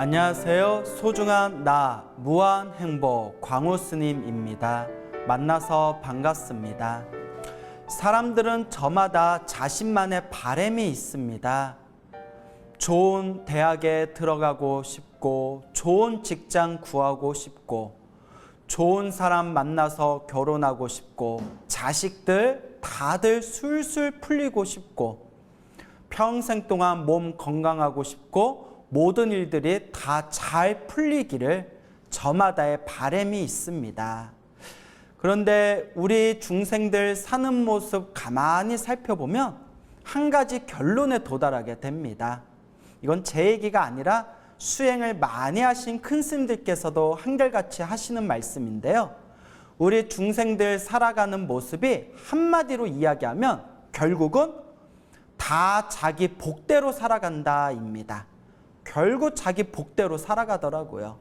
안녕하세요. 소중한 나 무한행복 광우 스님입니다. 만나서 반갑습니다. 사람들은 저마다 자신만의 바람이 있습니다. 좋은 대학에 들어가고 싶고, 좋은 직장 구하고 싶고, 좋은 사람 만나서 결혼하고 싶고, 자식들 다들 술술 풀리고 싶고, 평생 동안 몸 건강하고 싶고, 모든 일들이 다 잘 풀리기를 저마다의 바람이 있습니다. 그런데 우리 중생들 사는 모습 가만히 살펴보면 한 가지 결론에 도달하게 됩니다. 이건 제 얘기가 아니라 수행을 많이 하신 큰 스님들께서도 한결같이 하시는 말씀인데요. 우리 중생들 살아가는 모습이 한마디로 이야기하면 결국은 다 자기 복대로 살아간다입니다. 결국 자기 복대로 살아가더라고요.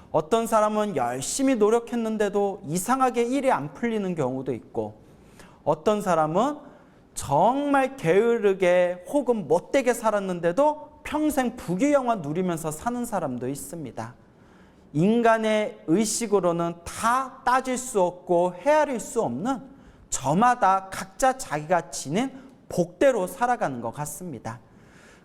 어떤 사람은 열심히 노력했는데도 이상하게 일이 안 풀리는 경우도 있고, 어떤 사람은 정말 게으르게 혹은 못되게 살았는데도 평생 부귀영화 누리면서 사는 사람도 있습니다. 인간의 의식으로는 다 따질 수 없고 헤아릴 수 없는 저마다 각자 자기가 지닌 복대로 살아가는 것 같습니다.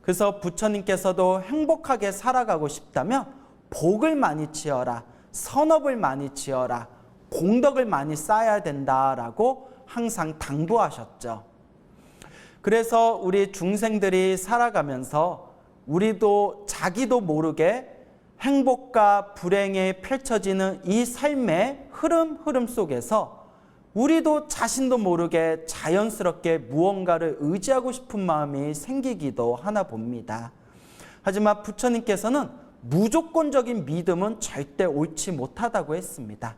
그래서 부처님께서도 행복하게 살아가고 싶다면 복을 많이 지어라, 선업을 많이 지어라, 공덕을 많이 쌓아야 된다라고 항상 당부하셨죠. 그래서 우리 중생들이 살아가면서 우리도 자기도 모르게 행복과 불행에 펼쳐지는 이 삶의 흐름 속에서 우리도 자신도 모르게 자연스럽게 무언가를 의지하고 싶은 마음이 생기기도 하나 봅니다. 하지만 부처님께서는 무조건적인 믿음은 절대 옳지 못하다고 했습니다.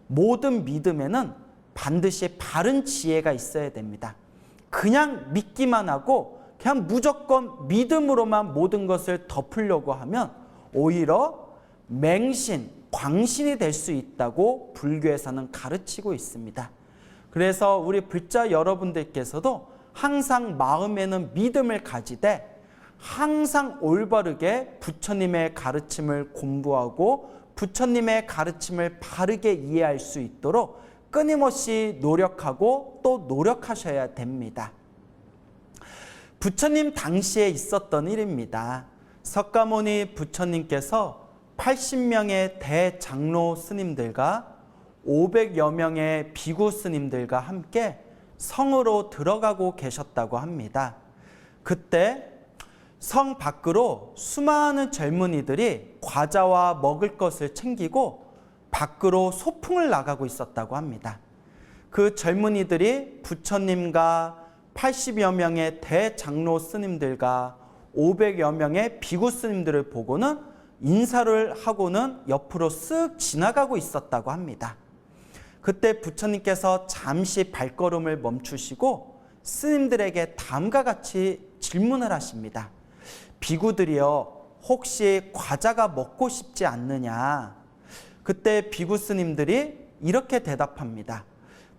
모든 믿음에는 반드시 바른 지혜가 있어야 됩니다. 그냥 믿기만 하고 그냥 무조건 믿음으로만 모든 것을 덮으려고 하면 오히려 맹신, 광신이 될 수 있다고 불교에서는 가르치고 있습니다. 그래서 우리 불자 여러분들께서도 항상 마음에는 믿음을 가지되 항상 올바르게 부처님의 가르침을 공부하고 부처님의 가르침을 바르게 이해할 수 있도록 끊임없이 노력하고 또 노력하셔야 됩니다. 부처님 당시에 있었던 일입니다. 석가모니 부처님께서 80명의 대장로 스님들과 500여 명의 비구 스님들과 함께 성으로 들어가고 계셨다고 합니다. 그때 성 밖으로 수많은 젊은이들이 과자와 먹을 것을 챙기고 밖으로 소풍을 나가고 있었다고 합니다. 그 젊은이들이 부처님과 80여 명의 대장로 스님들과 500여 명의 비구 스님들을 보고는 인사를 하고는 옆으로 쓱 지나가고 있었다고 합니다. 그때 부처님께서 잠시 발걸음을 멈추시고 스님들에게 다음과 같이 질문을 하십니다. 비구들이여, 혹시 과자가 먹고 싶지 않느냐? 그때 비구 스님들이 이렇게 대답합니다.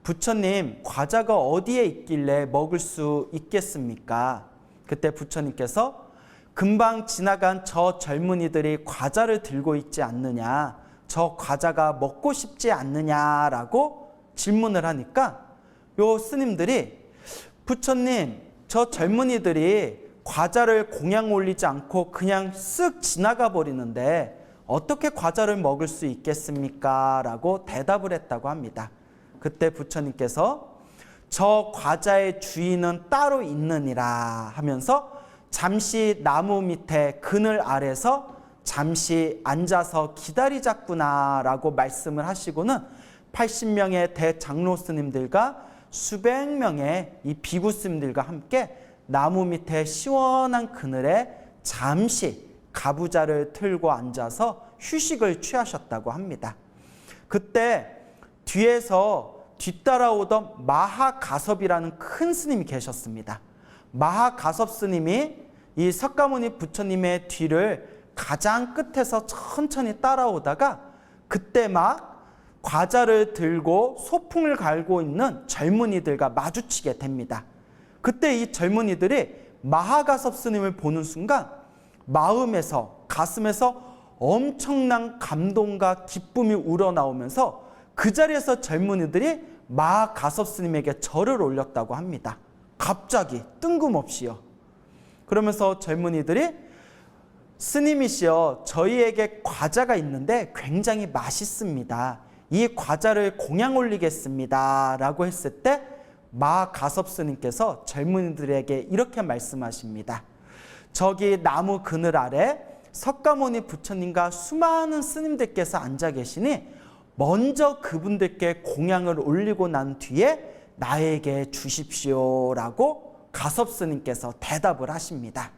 부처님, 과자가 어디에 있길래 먹을 수 있겠습니까? 그때 부처님께서 금방 지나간 저 젊은이들이 과자를 들고 있지 않느냐, 저 과자가 먹고 싶지 않느냐라고 질문을 하니까 요 스님들이 부처님, 저 젊은이들이 과자를 공양 올리지 않고 그냥 쓱 지나가 버리는데 어떻게 과자를 먹을 수 있겠습니까? 라고 대답을 했다고 합니다. 그때 부처님께서 저 과자의 주인은 따로 있느니라 하면서 잠시 나무 밑에 그늘 아래서 잠시 앉아서 기다리자꾸나 라고 말씀을 하시고는 80명의 대장로 스님들과 수백 명의 이 비구 스님들과 함께 나무 밑에 시원한 그늘에 잠시 가부좌를 틀고 앉아서 휴식을 취하셨다고 합니다. 그때 뒤에서 뒤따라오던 마하가섭이라는 큰 스님이 계셨습니다. 마하가섭 스님이 이 석가모니 부처님의 뒤를 가장 끝에서 천천히 따라오다가 그때 막 과자를 들고 소풍을 갈고 있는 젊은이들과 마주치게 됩니다. 그때 이 젊은이들이 마하가섭 스님을 보는 순간 마음에서 가슴에서 엄청난 감동과 기쁨이 우러나오면서 그 자리에서 젊은이들이 마가섭 스님에게 절을 올렸다고 합니다. 갑자기 뜬금없이요. 그러면서 젊은이들이 스님이시여, 저희에게 과자가 있는데 굉장히 맛있습니다. 이 과자를 공양 올리겠습니다 라고 했을 때 마가섭 스님께서 젊은이들에게 이렇게 말씀하십니다. 저기 나무 그늘 아래 석가모니 부처님과 수많은 스님들께서 앉아 계시니 먼저 그분들께 공양을 올리고 난 뒤에 나에게 주십시오 라고 가섭 스님께서 대답을 하십니다.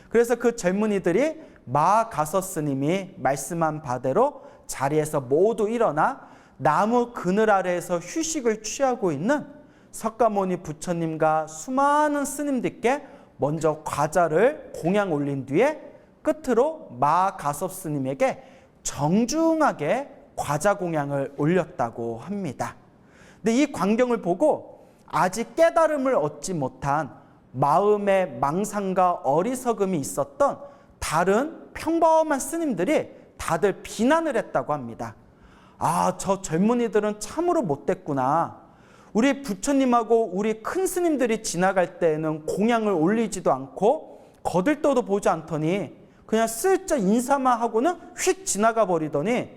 그래서 그 젊은이들이 마가섭 스님이 말씀한 바대로 자리에서 모두 일어나 나무 그늘 아래에서 휴식을 취하고 있는 석가모니 부처님과 수많은 스님들께 먼저 과자를 공양 올린 뒤에 끝으로 마가섭 스님에게 정중하게 과자 공양을 올렸다고 합니다. 근데 이 광경을 보고 아직 깨달음을 얻지 못한 마음의 망상과 어리석음이 있었던 다른 평범한 스님들이 다들 비난을 했다고 합니다. 아, 저 젊은이들은 참으로 못됐구나. 우리 부처님하고 우리 큰 스님들이 지나갈 때에는 공양을 올리지도 않고 거들떠도 보지 않더니 그냥 슬쩍 인사만 하고는 휙 지나가 버리더니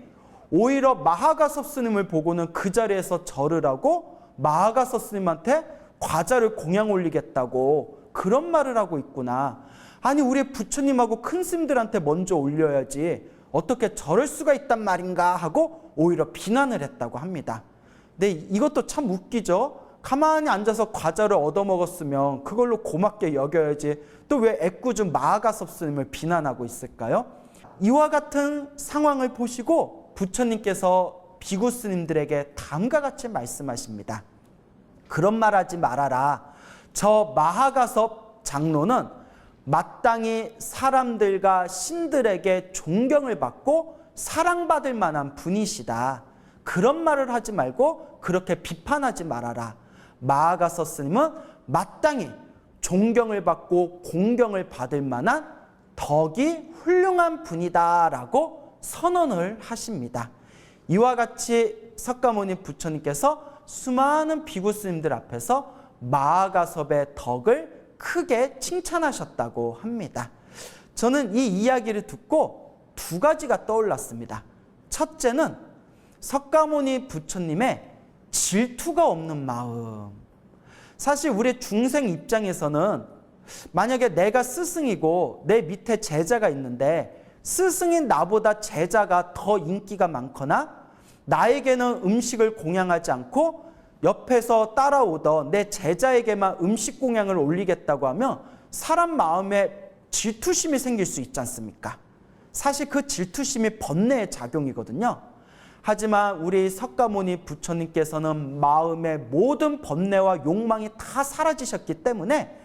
오히려 마하가섭 스님을 보고는 그 자리에서 절을 하고 마하가섭 스님한테 과자를 공양 올리겠다고 그런 말을 하고 있구나. 아니, 우리 부처님하고 큰 스님들한테 먼저 올려야지 어떻게 저럴 수가 있단 말인가 하고 오히려 비난을 했다고 합니다. 근데 이것도 참 웃기죠. 가만히 앉아서 과자를 얻어먹었으면 그걸로 고맙게 여겨야지 또 왜 애꿎은 마하가섭 스님을 비난하고 있을까요? 이와 같은 상황을 보시고 부처님께서 비구 스님들에게 다음과 같이 말씀하십니다. 그런 말하지 말아라. 저 마하가섭 장로는 마땅히 사람들과 신들에게 존경을 받고 사랑받을 만한 분이시다. 그런 말을 하지 말고 그렇게 비판하지 말아라. 마하가섭 스님은 마땅히 존경을 받고 공경을 받을 만한 덕이 훌륭한 분이다 라고 선언을 하십니다. 이와 같이 석가모니 부처님께서 수많은 비구 스님들 앞에서 마하가섭의 덕을 크게 칭찬하셨다고 합니다. 저는 이 이야기를 듣고 두 가지가 떠올랐습니다. 첫째는 석가모니 부처님의 질투가 없는 마음. 사실 우리 중생 입장에서는 만약에 내가 스승이고 내 밑에 제자가 있는데 스승인 나보다 제자가 더 인기가 많거나 나에게는 음식을 공양하지 않고 옆에서 따라오던 내 제자에게만 음식 공양을 올리겠다고 하면 사람 마음에 질투심이 생길 수 있지 않습니까? 사실 그 질투심이 번뇌의 작용이거든요. 하지만 우리 석가모니 부처님께서는 마음의 모든 번뇌와 욕망이 다 사라지셨기 때문에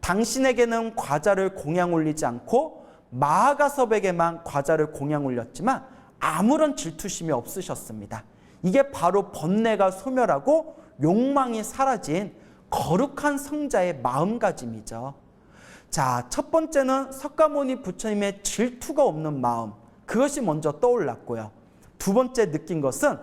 당신에게는 과자를 공양 올리지 않고 마하가섭에게만 과자를 공양 올렸지만 아무런 질투심이 없으셨습니다. 이게 바로 번뇌가 소멸하고 욕망이 사라진 거룩한 성자의 마음가짐이죠. 자, 첫 번째는 석가모니 부처님의 질투가 없는 마음, 그것이 먼저 떠올랐고요. 두 번째 느낀 것은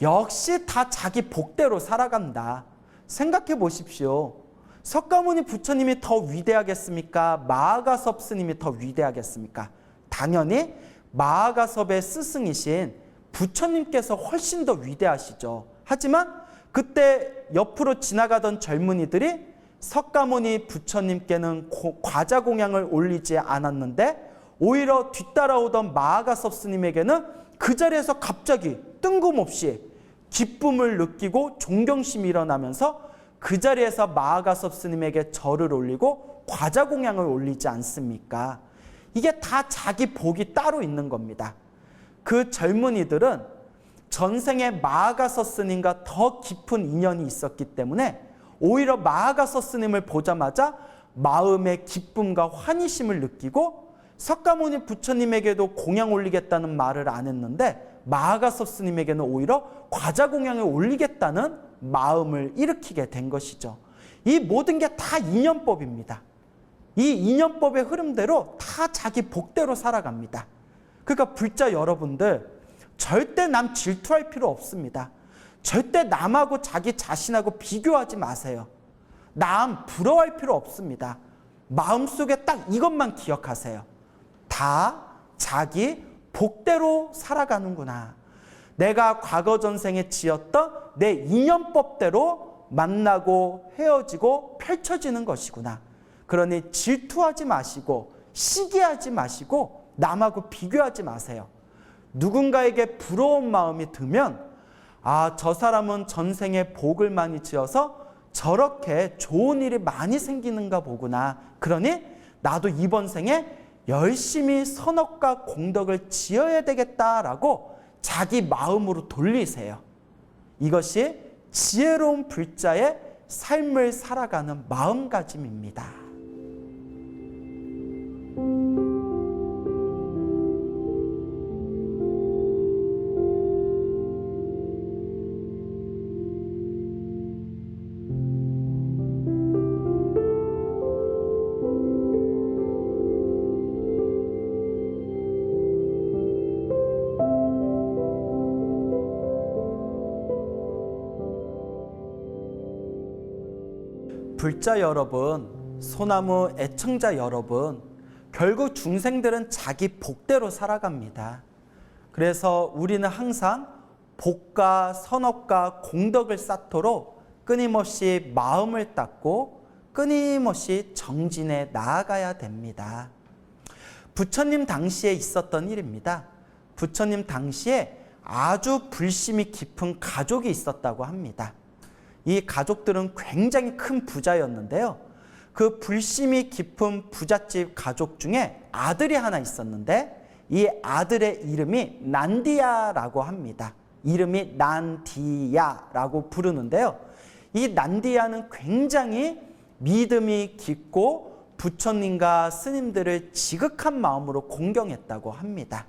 역시 다 자기 복대로 살아간다. 생각해 보십시오. 석가모니 부처님이 더 위대하겠습니까? 마하가섭 스님이 더 위대하겠습니까? 당연히 마하가섭의 스승이신 부처님께서 훨씬 더 위대하시죠. 하지만 그때 옆으로 지나가던 젊은이들이 석가모니 부처님께는 과자 공양을 올리지 않았는데 오히려 뒤따라오던 마하가섭 스님에게는 그 자리에서 갑자기 뜬금없이 기쁨을 느끼고 존경심이 일어나면서 그 자리에서 마하가섭 스님에게 절을 올리고 과자 공양을 올리지 않습니까? 이게 다 자기 복이 따로 있는 겁니다. 그 젊은이들은 전생에 마하가섭 스님과 더 깊은 인연이 있었기 때문에 오히려 마하가섭 스님을 보자마자 마음의 기쁨과 환희심을 느끼고 석가모니 부처님에게도 공양 올리겠다는 말을 안 했는데 마하가섭 스님에게는 오히려 과자 공양을 올리겠다는 마음을 일으키게 된 것이죠. 이 모든 게 다 인연법입니다. 이 인연법의 흐름대로 다 자기 복대로 살아갑니다. 그러니까 불자 여러분들, 절대 남 질투할 필요 없습니다. 절대 남하고 자기 자신하고 비교하지 마세요. 남 부러워할 필요 없습니다. 마음속에 딱 이것만 기억하세요. 다 자기 복대로 살아가는구나. 내가 과거 전생에 지었던 내 인연법대로 만나고 헤어지고 펼쳐지는 것이구나. 그러니 질투하지 마시고 시기하지 마시고 남하고 비교하지 마세요. 누군가에게 부러운 마음이 들면 아, 저 사람은 전생에 복을 많이 지어서 저렇게 좋은 일이 많이 생기는가 보구나. 그러니 나도 이번 생에 열심히 선업과 공덕을 지어야 되겠다라고 자기 마음으로 돌리세요. 이것이 지혜로운 불자의 삶을 살아가는 마음가짐입니다. 불자 여러분, 소나무 애청자 여러분, 결국 중생들은 자기 복대로 살아갑니다. 그래서 우리는 항상 복과 선업과 공덕을 쌓도록 끊임없이 마음을 닦고 끊임없이 정진해 나아가야 됩니다. 부처님 당시에 있었던 일입니다. 부처님 당시에 아주 불심이 깊은 가족이 있었다고 합니다. 이 가족들은 굉장히 큰 부자였는데요. 그 불심이 깊은 부잣집 가족 중에 아들이 하나 있었는데 이 아들의 이름이 난디야라고 합니다. 이름이 난디야라고 부르는데요. 이 난디야는 굉장히 믿음이 깊고 부처님과 스님들을 지극한 마음으로 공경했다고 합니다.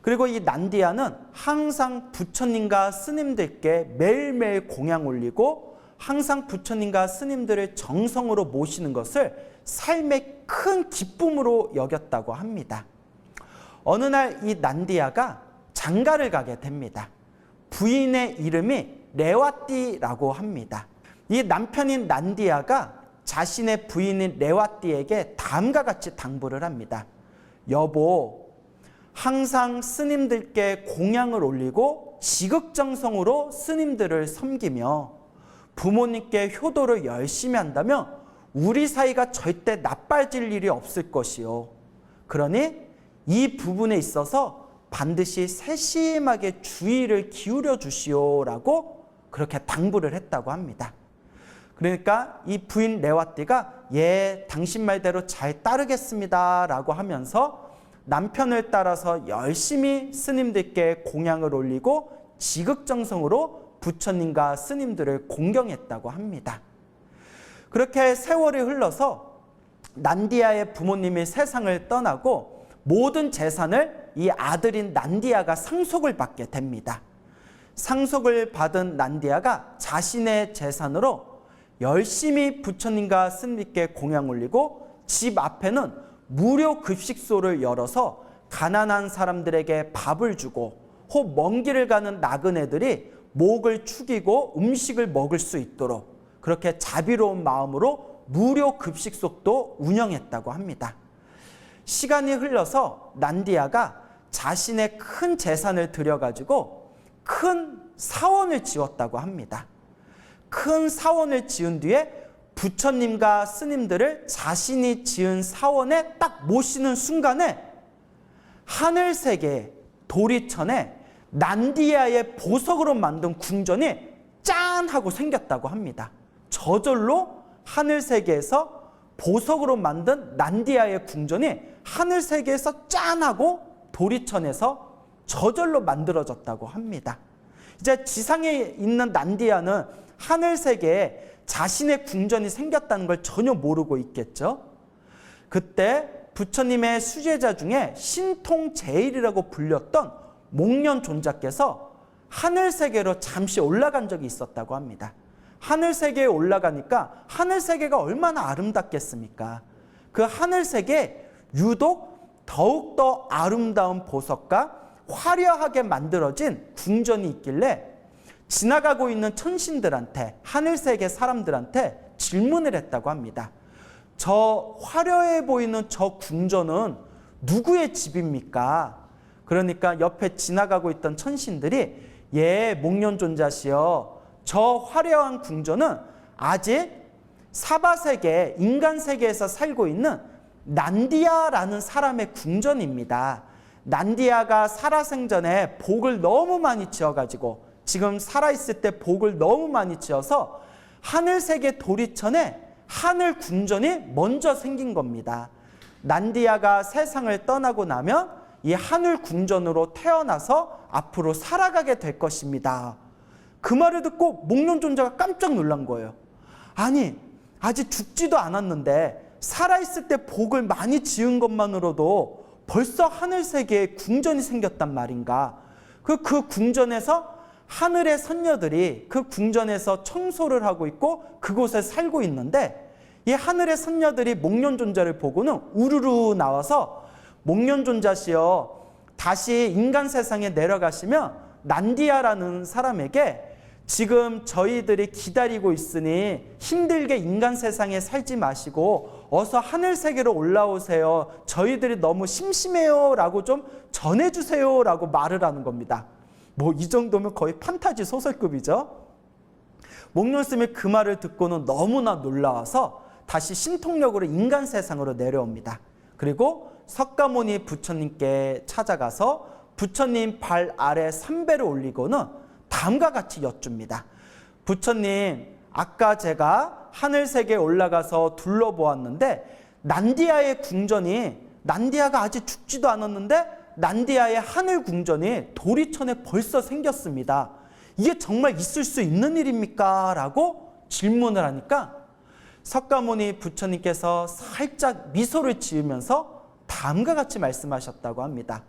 그리고 이 난디야는 항상 부처님과 스님들께 매일매일 공양 올리고 항상 부처님과 스님들을 정성으로 모시는 것을 삶의 큰 기쁨으로 여겼다고 합니다. 어느 날 이 난디야가 장가를 가게 됩니다. 부인의 이름이 레와띠라고 합니다. 이 남편인 난디야가 자신의 부인인 레와띠에게 다음과 같이 당부를 합니다. 여보, 항상 스님들께 공양을 올리고 지극정성으로 스님들을 섬기며 부모님께 효도를 열심히 한다면 우리 사이가 절대 나빠질 일이 없을 것이요. 그러니 이 부분에 있어서 반드시 세심하게 주의를 기울여 주시오라고 그렇게 당부를 했다고 합니다. 그러니까 이 부인 레와띠가 예, 당신 말대로 잘 따르겠습니다 라고 하면서 남편을 따라서 열심히 스님들께 공양을 올리고 지극정성으로 부처님과 스님들을 공경했다고 합니다. 그렇게 세월이 흘러서 난디야의 부모님이 세상을 떠나고 모든 재산을 이 아들인 난디야가 상속을 받게 됩니다. 상속을 받은 난디야가 자신의 재산으로 열심히 부처님과 스님께 공양 올리고 집 앞에는 무료 급식소를 열어서 가난한 사람들에게 밥을 주고 혹 먼 길을 가는 나그네들이 목을 축이고 음식을 먹을 수 있도록 그렇게 자비로운 마음으로 무료 급식소도 운영했다고 합니다. 시간이 흘러서 난디야가 자신의 큰 재산을 들여가지고 큰 사원을 지었다고 합니다. 큰 사원을 지은 뒤에 부처님과 스님들을 자신이 지은 사원에 딱 모시는 순간에 하늘세계 도리천에 난디야의 보석으로 만든 궁전이 짠 하고 생겼다고 합니다. 저절로 하늘세계에서 보석으로 만든 난디야의 궁전이 하늘세계에서 짠 하고 도리천에서 저절로 만들어졌다고 합니다. 이제 지상에 있는 난디야는 하늘세계에 자신의 궁전이 생겼다는 걸 전혀 모르고 있겠죠. 그때 부처님의 수제자 중에 신통제일이라고 불렸던 목련존자께서 하늘세계로 잠시 올라간 적이 있었다고 합니다. 하늘세계에 올라가니까 하늘세계가 얼마나 아름답겠습니까? 그 하늘색에 유독 더욱더 아름다운 보석과 화려하게 만들어진 궁전이 있길래 지나가고 있는 천신들한테, 하늘색의 사람들한테 질문을 했다고 합니다. 저 화려해 보이는 저 궁전은 누구의 집입니까? 그러니까 옆에 지나가고 있던 천신들이 예, 목련존자시여, 저 화려한 궁전은 아직 사바세계, 인간 세계에서 살고 있는 난디아라는 사람의 궁전입니다. 난디아가 살아생전에 복을 너무 많이 지어가지고 지금 살아있을 때 복을 너무 많이 지어서 하늘세계 도리천에 하늘 궁전이 먼저 생긴 겁니다. 난디아가 세상을 떠나고 나면 이 하늘 궁전으로 태어나서 앞으로 살아가게 될 것입니다. 그 말을 듣고 목련존자가 깜짝 놀란 거예요. 아니, 아직 죽지도 않았는데 살아있을 때 복을 많이 지은 것만으로도 벌써 하늘세계에 궁전이 생겼단 말인가. 그 궁전에서 하늘의 선녀들이 그 궁전에서 청소를 하고 있고 그곳에 살고 있는데, 이 하늘의 선녀들이 목련존자를 보고는 우르르 나와서 목련존자시여, 다시 인간 세상에 내려가시면 난디아라는 사람에게 지금 저희들이 기다리고 있으니 힘들게 인간 세상에 살지 마시고 어서 하늘 세계로 올라오세요. 저희들이 너무 심심해요 라고 좀 전해주세요 라고 말을 하는 겁니다. 뭐 이 정도면 거의 판타지 소설급이죠. 목련스님이 그 말을 듣고는 너무나 놀라워서 다시 신통력으로 인간 세상으로 내려옵니다. 그리고 석가모니 부처님께 찾아가서 부처님 발 아래 삼배를 올리고는 다음과 같이 여쭙니다. 부처님, 아까 제가 하늘세계에 올라가서 둘러보았는데 난디아의 궁전이, 난디아가 아직 죽지도 않았는데 난디아의 하늘 궁전이 도리천에 벌써 생겼습니다. 이게 정말 있을 수 있는 일입니까? 라고 질문을 하니까 석가모니 부처님께서 살짝 미소를 지으면서 다음과 같이 말씀하셨다고 합니다.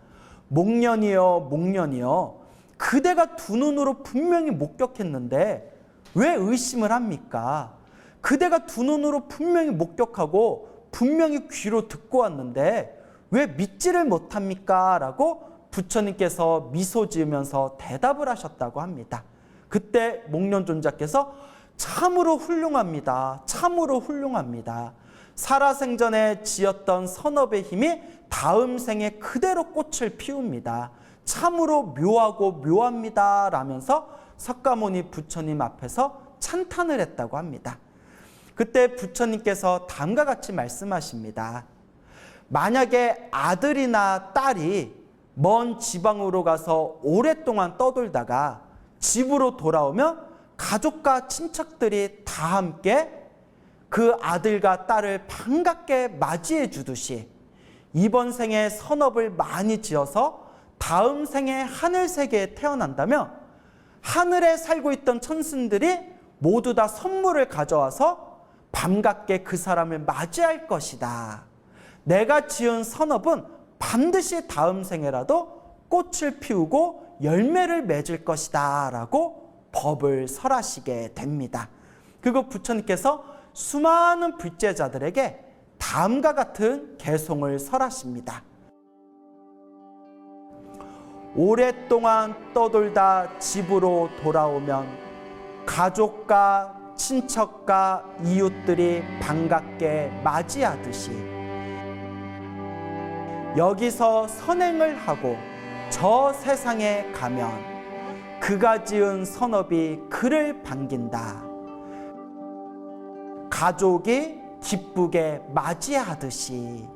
목련이여, 목련이여, 그대가 두 눈으로 분명히 목격했는데 왜 의심을 합니까? 그대가 두 눈으로 분명히 목격하고 분명히 귀로 듣고 왔는데 왜 믿지를 못합니까? 라고 부처님께서 미소 지으면서 대답을 하셨다고 합니다. 그때 목련존자께서 참으로 훌륭합니다. 참으로 훌륭합니다. 살아생전에 지었던 선업의 힘이 다음 생에 그대로 꽃을 피웁니다. 참으로 묘하고 묘합니다. 라면서 석가모니 부처님 앞에서 찬탄을 했다고 합니다. 그때 부처님께서 다음과 같이 말씀하십니다. 만약에 아들이나 딸이 먼 지방으로 가서 오랫동안 떠돌다가 집으로 돌아오면 가족과 친척들이 다 함께 그 아들과 딸을 반갑게 맞이해 주듯이 이번 생에 선업을 많이 지어서 다음 생에 하늘세계에 태어난다면 하늘에 살고 있던 천신들이 모두 다 선물을 가져와서 반갑게 그 사람을 맞이할 것이다. 내가 지은 선업은 반드시 다음 생에라도 꽃을 피우고 열매를 맺을 것이다 라고 법을 설하시게 됩니다. 그리고 부처님께서 수많은 불제자들에게 다음과 같은 개송을 설하십니다. 오랫동안 떠돌다 집으로 돌아오면 가족과 친척과 이웃들이 반갑게 맞이하듯이 여기서 선행을 하고 저 세상에 가면 그가 지은 선업이 그를 반긴다. 가족이 기쁘게 맞이하듯이.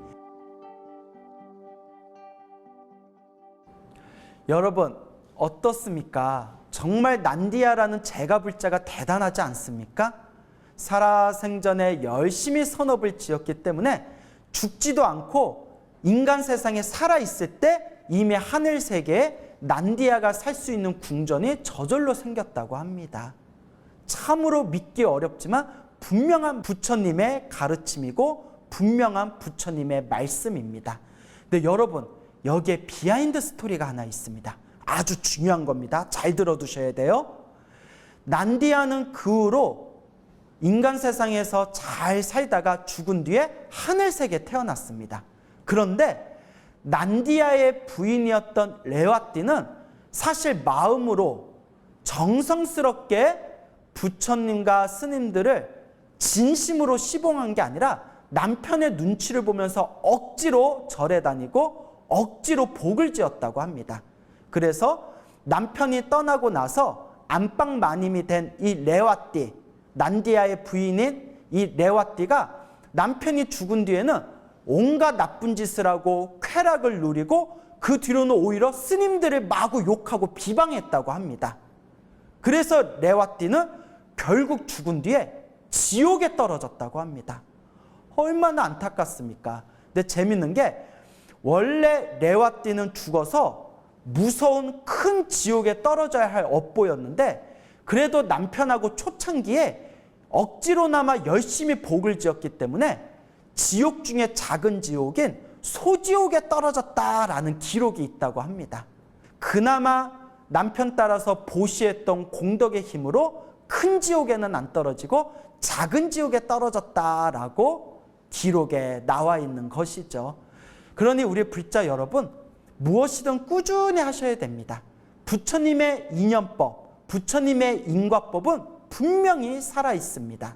여러분 어떻습니까? 정말 난디아라는 제가불자가 대단하지 않습니까? 살아생전에 열심히 선업을 지었기 때문에 죽지도 않고 인간 세상에 살아있을 때 이미 하늘세계에 난디아가 살 수 있는 궁전이 저절로 생겼다고 합니다. 참으로 믿기 어렵지만 분명한 부처님의 가르침이고 분명한 부처님의 말씀입니다. 근데 여러분 여기에 비하인드 스토리가 하나 있습니다. 아주 중요한 겁니다. 잘 들어두셔야 돼요. 난디아는 그 후로 인간 세상에서 잘 살다가 죽은 뒤에 하늘색에 태어났습니다. 그런데 난디아의 부인이었던 레와띠는 사실 마음으로 정성스럽게 부처님과 스님들을 진심으로 시봉한 게 아니라 남편의 눈치를 보면서 억지로 절에 다니고 억지로 복을 지었다고 합니다. 그래서 남편이 떠나고 나서 안방 마님이 된 이 레와띠, 난디아의 부인인 이 레와띠가 남편이 죽은 뒤에는 온갖 나쁜 짓을 하고 쾌락을 누리고 그 뒤로는 오히려 스님들을 마구 욕하고 비방했다고 합니다. 그래서 레와띠는 결국 죽은 뒤에 지옥에 떨어졌다고 합니다. 얼마나 안타깝습니까? 근데 재밌는 게 원래 레와띠는 죽어서 무서운 큰 지옥에 떨어져야 할 업보였는데 그래도 남편하고 초창기에 억지로나마 열심히 복을 지었기 때문에 지옥 중에 작은 지옥인 소지옥에 떨어졌다라는 기록이 있다고 합니다. 그나마 남편 따라서 보시했던 공덕의 힘으로 큰 지옥에는 안 떨어지고 작은 지옥에 떨어졌다라고 기록에 나와 있는 것이죠. 그러니 우리 불자 여러분, 무엇이든 꾸준히 하셔야 됩니다. 부처님의 인연법, 부처님의 인과법은 분명히 살아 있습니다.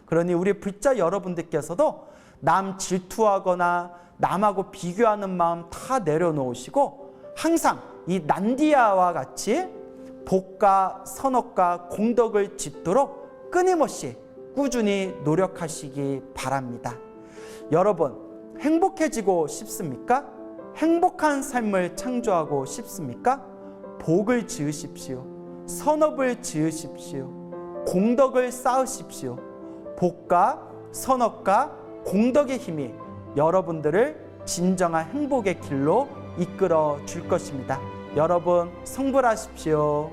그러니 우리 불자 여러분들께서도 남 질투하거나 남하고 비교하는 마음 다 내려놓으시고 항상 이 난디아와 같이 복과 선업과 공덕을 짓도록 끊임없이 꾸준히 노력하시기 바랍니다. 여러분, 행복해지고 싶습니까? 행복한 삶을 창조하고 싶습니까? 복을 지으십시오. 선업을 지으십시오. 공덕을 쌓으십시오. 복과 선업과 공덕의 힘이 여러분들을 진정한 행복의 길로 이끌어 줄 것입니다. 여러분, 성불하십시오.